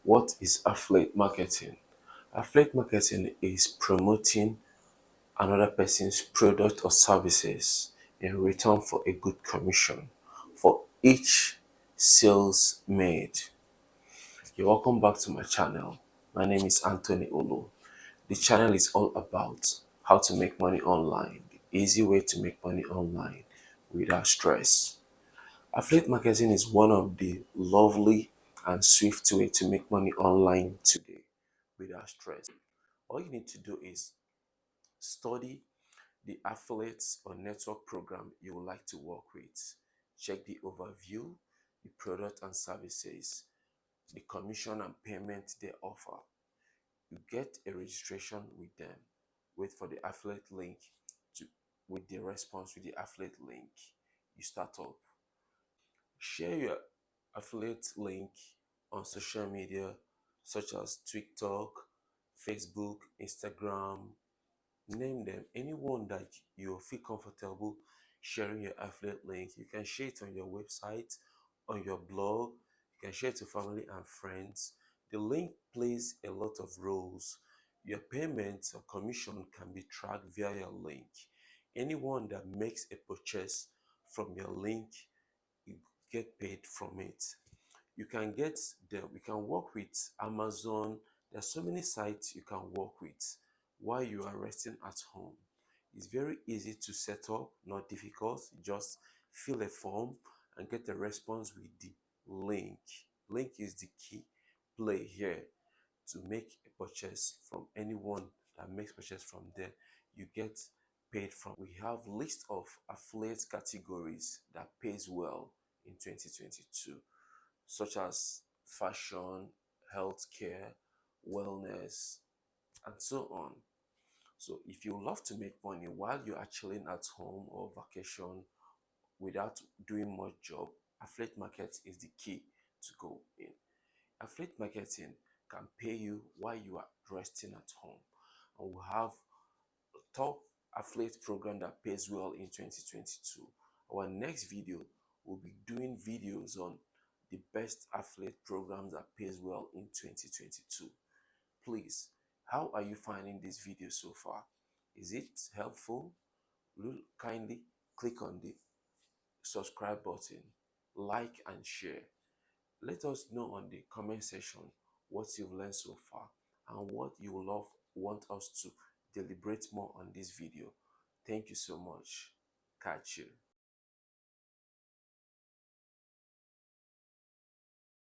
What is affiliate marketing? Affiliate marketing is promoting another person's product or services in return for a good commission for each sales made. You're welcome back to my channel. My name is Anthony Olo. The channel is all about how to make money online, the easy way to make money online without stress. Affiliate marketing is one of the lovely and swift way to make money online today without stress. All you need to do is study the affiliates or network program you would like to work with. Check the overview, the product and services, the commission and payment they offer. You get a registration with them. Wait for the affiliate link to with the response with the affiliate link. You start up. Share your affiliate link on social media such as TikTok, Facebook, Instagram, name them. Anyone that you feel comfortable sharing your affiliate link. You can share it on your website, on your blog. You can share it to family and friends. The link plays a lot of roles. Your payments or commission can be tracked via your link. Anyone that makes a purchase from your link, you get paid from it. You can get them. We can work with Amazon. There's so many sites you can work with while you are resting at home. It's very easy to set up, not difficult. Just fill a form and get a response with the link. Link is the key play here to make a purchase from anyone that makes purchase from there. You get paid from. We have list of affiliate categories that pays well in 2022, such as fashion, healthcare, wellness, and so on. So if you love to make money while you are chilling at home or vacation without doing much job, affiliate market is the key to go in. Affiliate marketing can pay you while you are resting at home. And we have a top affiliate program that pays well in 2022. Our next video will be doing videos on the best affiliate programs that pays well in 2022. Please, how are you finding this video so far? Is it helpful? Kindly click on the subscribe button, like and share. Let us know on the comment section what you've learned so far and what you will want us to deliberate more on this video. Thank you so much. Catch you.